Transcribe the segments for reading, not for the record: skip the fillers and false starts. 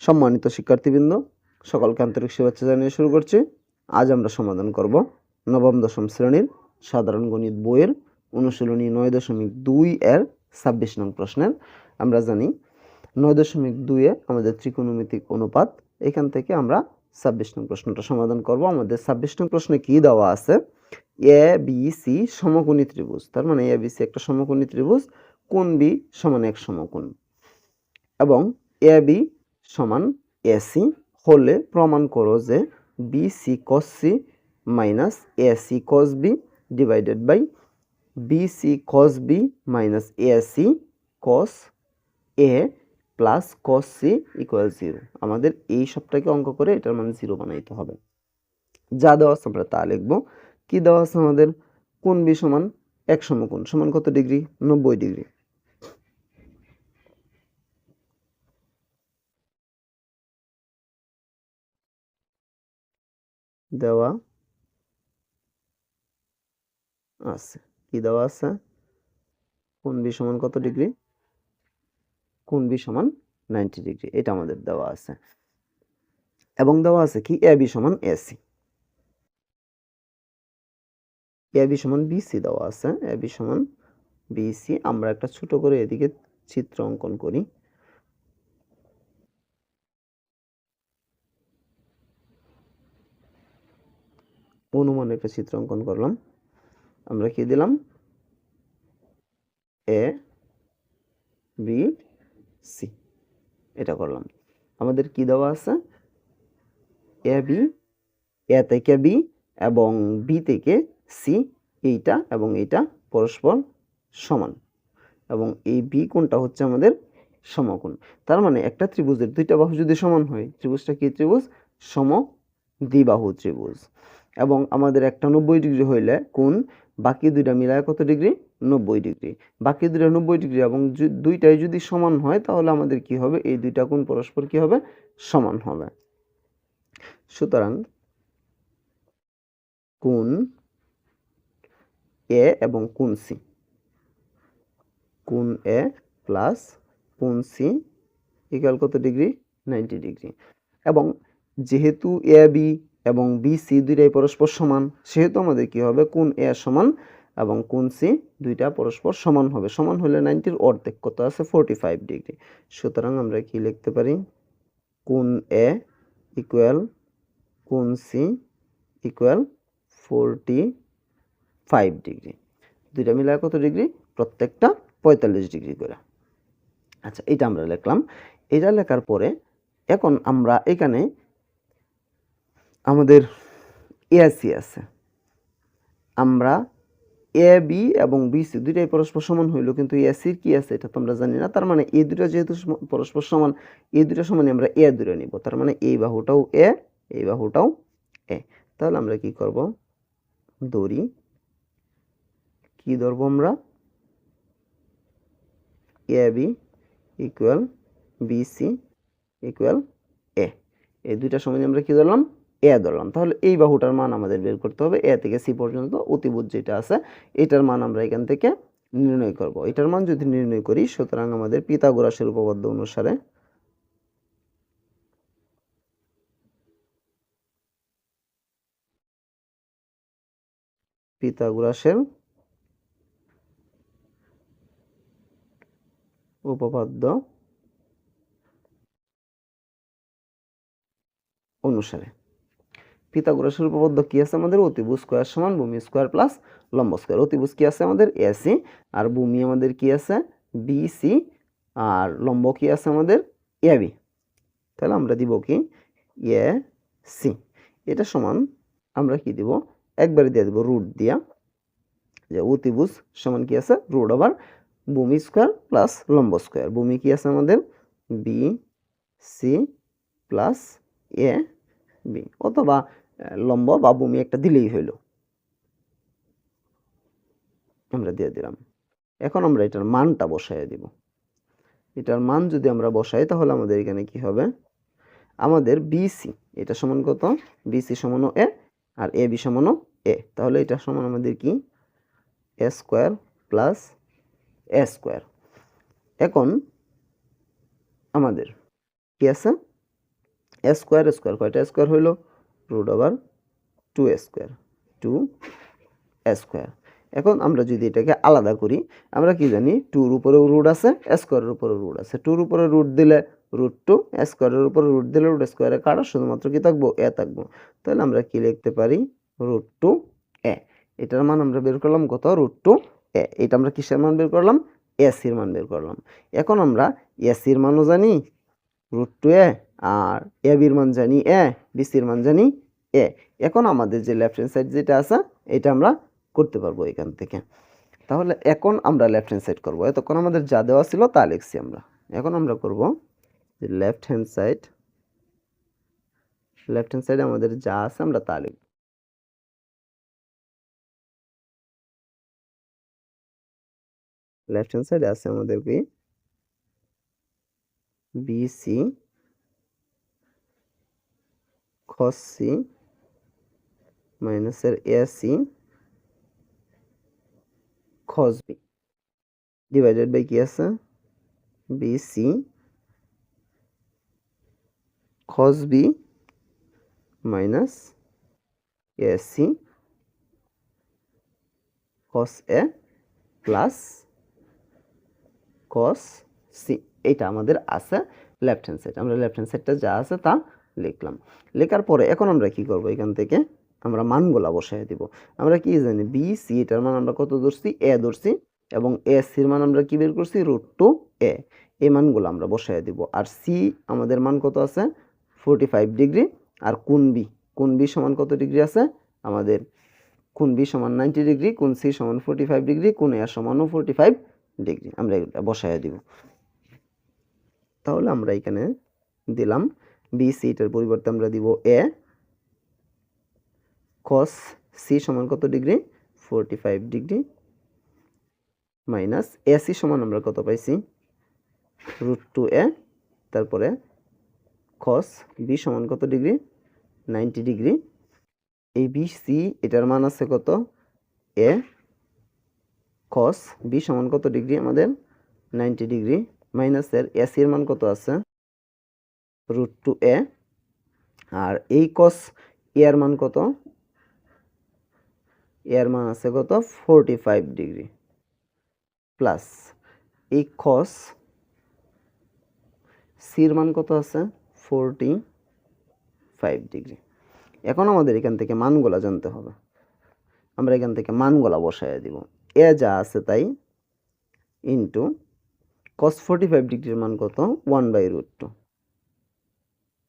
সম্মানিত শিক্ষার্থীবৃন্দ, সকলকে আন্তরিক শুভেচ্ছা জানিয়ে শুরু করছি। আজ আমরা সমাধান করব নবম দশম শ্রেণীর সাধারণ গণিত বইয়ের অনুশীলনী 9.2 এর 26 নং প্রশ্নের। আমরা জানি 9.2 এ আমাদের ত্রিকোণমিতিক অনুপাত, এখান থেকে আমরা 26 নং প্রশ্নটা সমাধান করব। আমাদের 26 নং প্রশ্নে কি দেওয়া আছে? এ বি সি সমকোণী ত্রিভুজ, তার মানে এ বি সি একটা সমকোণী ত্রিভুজ, কোণ বি সমান এক সমকোণ, এবং এ বি সমান এসি হলে প্রমাণ করো যে b c cos c minus a c cos b divided by b c cos b minus a c cos a plus cos c equal 0। আমাদের এই সবটাকে অঙ্ক করে এটার মান 0 বানাইতে হবে। যা দেওয়া আছে আমরা তা লিখবো। কি দেওয়া আছে আমাদের? কোণ বি সমান এক সমকোণ, সমান কত ডিগ্রি? 90 ডিগ্রি। দেওয়া আছে। কি দেওয়া আছে? কোণ বি সমান কত ডিগ্রি? কোণ বি সমান 90 ডিগ্রি, এটা আমাদের দেওয়া আছে। এবং দেওয়া আছে কি? এ বি সমান এসি, এ বি সমান বিসি দেওয়া আছে। এ বি সমান বিসি। আমরা একটা ছোট করে এদিকে চিত্র অঙ্কন করি। অনুমান একটা চিত্র অঙ্কন করলাম। আমরা কি দিলাম? এ বি সি, এটা করলাম। আমাদের কি দেওয়া আছে? এ বি, এ থেকে বি এবং বি থেকে সি, এইটা এবং এইটা পরস্পর সমান, এবং এই বি কোণটা হচ্ছে আমাদের সমকোণ। তার মানে একটা ত্রিভুজের দুইটা বাহু যদি সমান হয়, ত্রিভুজটা কি ত্রিভুজ? সমদ্বিবাহু ত্রিভুজ। এবং আমাদের একটা 90 ডিগ্রি হইলে কোণ বাকি দুইটা মিলায় কত ডিগ্রি? 90 ডিগ্রি। বাকি দুইটা 90 ডিগ্রি এবং দুইটাই যদি সমান হয়, তাহলে আমাদের কি হবে? এই দুইটা কোণ পরস্পর কি হবে? সমান হবে। সুতরাং কোণ এ এবং কোণ সি, কোণ এ প্লাস কোণ সি ইকুয়াল কত ডিগ্রি? 90 ডিগ্রি। এবং যেহেতু এ বি এবং বি সি দুইটাই পরস্পর সমান, সেহেতু আমাদের কি হবে? কোণ এ সমান এবং কোণ সি দুইটা পরস্পর সমান হবে। সমান হলে 90-র অর্ধেক কত আছে? 45 ডিগ্রি। সুতরাং আমরা কি লিখতে পারি? কোণ এ ইকুয়াল কোণ সি ইকুয়াল 45 ডিগ্রি। দুইটা মিলায় কত ডিগ্রি? প্রত্যেকটা 45 ডিগ্রি করে। আচ্ছা, এটা আমরা লিখলাম। এটা লেখার পরে এখন আমরা এখানে আমাদের এসি আছে, আমরা এ বি এবং বিসি দুইটাই পরস্পর সমান হইল, কিন্তু এসির কি আছে এটা তোমরা জানি না। তার মানে এই দুইটা যেহেতু পরস্পর সমান, এই দুইটা সমানে আমরা এ দূরে নিব। তার মানে এই বাহুটাও এ, এই বাহুটাও এ। তাহলে আমরা কি করব? ধরি, কি ধরবো আমরা? A B equal BC equal এ। এই দুইটা সমানে আমরা কি ধরলাম? এ ধরলাম। তাহলে এই বাহুটার মান আমাদের বের করতে হবে। এ থেকে সি পর্যন্ত অতিভুজ যেটা আছে, এটার মান আমরা এখান থেকে নির্ণয় করব। এটার মান যদি নির্ণয় করি, সুতরাং আমাদের পিথাগোরাসের উপপাদ্য অনুসারে পিথাগোরাসের উপপাদ্য অনুসারে পিথাগোরাসের উপপাদ্য কি আছে আমাদের? অতিভুজ স্কয়ার সমান ভূমি স্কয়ার প্লাস লম্ব স্কয়ার। অতিভুজ কি আছে আমাদের? এসি, আর ভূমি আমাদের কি আছে? বিসি, আর লম্ব কি আছে আমাদের? এবি। তাহলে আমরা দিব কি? A c. এটা সমান আমরা কি দিব? একবারে দিয়ে দেব রুট দিয়া, যে অতিভুজ সমান কি আছে? রুট ওভার ভূমি স্কয়ার প্লাস লম্ব স্কয়ার। ভূমি কি আছে আমাদের? B C plus A B, অথবা লম্ব বা ভূমি একটা দিলেই হইল। আমরা দিয়ে দিলাম। এখন আমরা এটার মানটা বসায় দিব। এটার মান যদি আমরা বসাই, তাহলে আমাদের এখানে কি হবে? আমাদের বিসি এটা সমান কত? বিসি সমান এ, আর এ বি সমান এ। তাহলে এটা সমান আমাদের কি? A square plus a square. এখন আমাদের কি আছে? এ স্কোয়ার স্কোয়ার কয়টা স্কোয়ার হইল root over 2a square 2a square. এখন আমরা যদি এটাকে আলাদা করি আমরা কি জানি 2-র উপরেও রুট আছে স্কোয়ারের উপরেও রুট আছে। 2-র উপরে রুট দিলে রুট 2, স্কোয়ারের উপরে রুট দিলে রুট স্কোয়ারে কাটা শুধুমাত্র কি থাকবো এ থাকবো। তাহলে আমরা কি লিখতে পারি রুট 2a। এটার মান আমরা বের করলাম কত রুট 2a। এটা আমরা কিসের মান বের করলাম এসির মান বের করলাম। এখন আমরা এসির মানও জানি রুট 2a আর এ বির মান জানি এ, বিসির মান জানি এ। এখন আমাদের যে লেফট হ্যান্ড সাইড যেটা আছে এটা আমরা করতে পারবো এখান থেকে। তাহলে এখন আমরা লেফট হ্যান্ড সাইড করবো। এতক্ষণ আমাদের যা দেওয়া ছিল তা লিখছি আমরা। এখন আমরা করব যে লেফট হ্যান্ড সাইডে আমাদের যা আছে আমরা তা লিখব। লেফট হ্যান্ড সাইডে আছে আমাদের কি বিসি cos c মাইনাসের a c cos b divided by কি আছে b c cos b minus a c cos a plus cos c। এইটা আমাদের আছে লেফট হ্যান্ড সাইড। আমরা লেফট হ্যান্ড সাইডটা যা আছে তা লিখলাম। লেখার পরে এখন আমরা কি করব এখান থেকে আমরা মানগুলা বসায় দিব। আমরা কি জানি বি সি এটার মান আমরা কত ধরছি এ ধরছি এবং এ সির মান আমরা কি বের করছি রুট 2a। এই মানগুলো আমরা বসায় দিব। আর সি আমাদের মান কত আছে 45 ডিগ্রি। আর কোণ বি সমান কত ডিগ্রি আছে আমাদের কোণ বি সমান 90 ডিগ্রি, কোণ সি সমান 45 ডিগ্রি, কোণ এ সমানও 45 ডিগ্রি। আমরা এটা বসায় দিব। তাহলে আমরা এখানে দিলাম বিসি এটার পরিবর্তে আমরা দিব এ cos সি সমান কত ডিগ্রি 45 ডিগ্রি মাইনাস এসি সমান আমরা কত পাইছি রুট 2a। তারপরে cos বি সমান কত ডিগ্রি 90 ডিগ্রি। এই বিসি এটার মান আছে কত এ cos বি সমান কত ডিগ্রি আমাদের 90 ডিগ্রি মাইনাসের এসির মান কত আছে রুট 2a। আর এই cos এর মান কত এর মান আছে কত 45 ডিগ্রি প্লাস এই cos সির মান কত আছে 45 ডিগ্রি। এখন আমাদের এখান থেকে মানগুলা জানতে হবে। আমরা এখান থেকে মানগুলা বসায় দিব। এ যা আছে তাই ইন্টু cos 45 ডিগ্রির মান কত 1/√2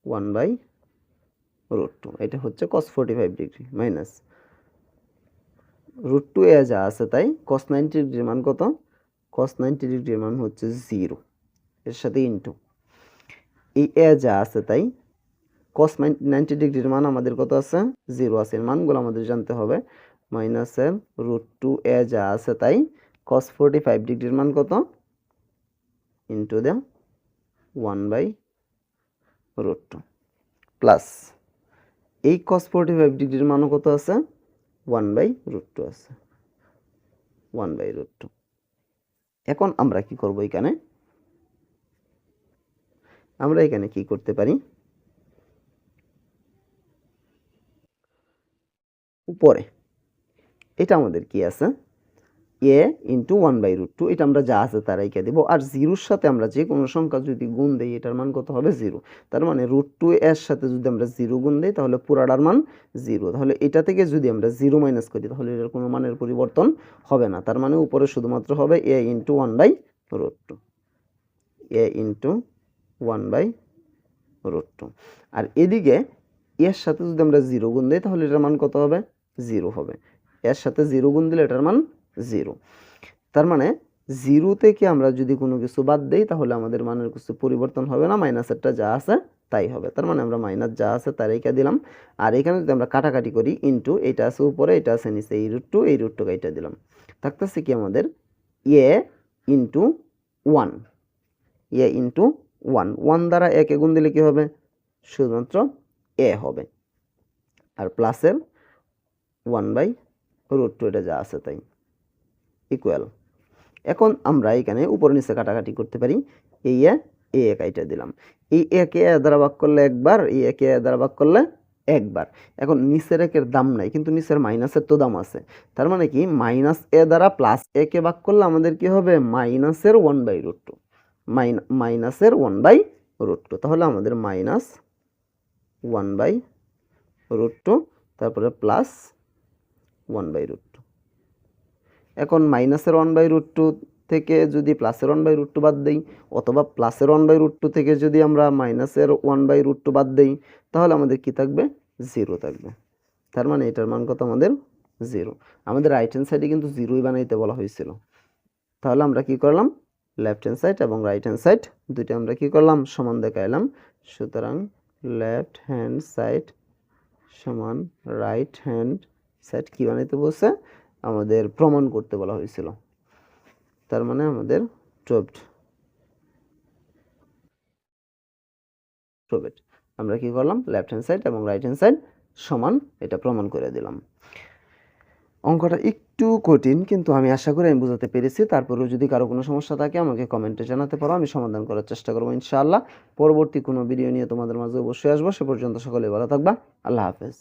1/√2 এটা হচ্ছে cos 45 ডিগ্রি মাইনাস √2 এ যা আছে তাই cos 90 ডিগ্রির মান কত cos 90 ডিগ্রির মান হচ্ছে 0 এর সাথে ইন্টু এই এ যা আছে তাই cos 90 ডিগ্রির মান আমাদের কত আছে 0 আছে। এর মানগুলো আমাদের জানতে হবে। মাইনাসের √2 এ যা আছে তাই cos 45 ডিগ্রির মান কত ইন্টু দেন 1/√2 প্লাস এই cos 45 ডিগ্রির মানও কত আছে 1/√2 আছে 1/√2। এখন আমরা কি করব এখানে আমরা এখানে কি করতে পারি উপরে এটা আমাদের কি আছে a ইন্টু 1/√2 এটা আমরা যা আছে তার রেখে দেব। আর জিরোর সাথে আমরা যে কোনো সংখ্যা যদি গুণ দেই এটার মান কত হবে 0। তার মানে √2 এর সাথে যদি আমরা 0 গুণ দেই তাহলে পুরাটার মান 0। তাহলে এটা থেকে যদি আমরা 0 মাইনাস করি তাহলে এটার কোনো মানের পরিবর্তন হবে না। তার মানে উপরে শুধুমাত্র হবে a ইন্টু 1/√2 a ইন্টু 1/√2। আর এদিকে এর সাথে যদি আমরা 0 গুণ দেই তাহলে এটার মান কত হবে 0 হবে। এর সাথে 0 গুণ দিলে এটার মান 0। তার মানে 0 থেকে আমরা যদি কোনো কিছু বাদ দেই তাহলে আমাদের মানের কিছু পরিবর্তন হবে না, মাইনাসেরটা যা আছে তাই হবে। তার মানে আমরা মাইনাস যা আছে তার রেখে দিলাম। আর এখানে যদি আমরা কাটাকাটি করি ইন্টু এটা আছে উপরে এটা আছে নিচে এই √2 কেটে দিলাম। থাকতেছে কি আমাদের a ইন্টু 1 a ইন্টু 1 দ্বারা a কে গুণ দিলে কি হবে শুধুমাত্র a হবে। আর প্লাসের 1/√2 এটা যা আছে তাই ইকুয়াল। এখন আমরা এখানে উপর নিচে কাটাকাটি করতে পারি এই a এই এক আইটা দিলাম। এই একে এ দ্বারা ভাগ করলে একবার, এই একে এ দ্বারা ভাগ করলে একবার। এখন নিচের একের দাম নাই, কিন্তু নিচের মাইনাসের তো দাম আছে। তার মানে কি মাইনাস এ দ্বারা প্লাস এ কে ভাগ করলে আমাদের কি হবে, মাইনাসের 1/√2, মাইনাসের 1/√2। তাহলে আমাদের মাইনাস 1/√2, তারপরে প্লাস 1/√2। এখন মাইনাসের 1/√2 থেকে যদি প্লাসের 1/√2 বাদ দেই, অথবা প্লাসের 1/√2 থেকে যদি আমরা মাইনাসের 1/√2 বাদ দেই, তাহলে আমাদের কি থাকবে, 0 থাকবে। তার মানে এটার মান কত আমাদের, 0। আমাদের রাইট হ্যান্ড সাইডে কিন্তু 0ই বানাইতে বলা হয়েছিল। তাহলে আমরা কি করলাম, লেফট হ্যান্ড সাইড এবং রাইট হ্যান্ড সাইড দুইটা আমরা কি করলাম, সমান দেখাইলাম। সুতরাং লেফট হ্যান্ড সাইড সমান রাইট হ্যান্ড সাইড কি বানাইতে বলছে, আমাদের প্রমাণ করতে বলা হয়েছিল। তার মানে আমাদের প্রুভড। আমরা কি করলাম, লেফট হ্যান্ড সাইড এবং রাইট হ্যান্ড সাইড সমান, এটা প্রমাণ করে দিলাম। অঙ্কটা একটু কঠিন, কিন্তু আমি আশা করি আমি বোঝাতে পেরেছি। তারপরেও যদি কারো কোনো সমস্যা থাকে আমাকে কমেন্টে জানাতে পারো, আমি সমাধান করার চেষ্টা করবো ইনশাআল্লাহ। পরবর্তী কোনো ভিডিও নিয়ে তোমাদের মাঝে অবশ্যই আসবো। সে পর্যন্ত সকলে ভালো থাকবা। আল্লাহ হাফেজ।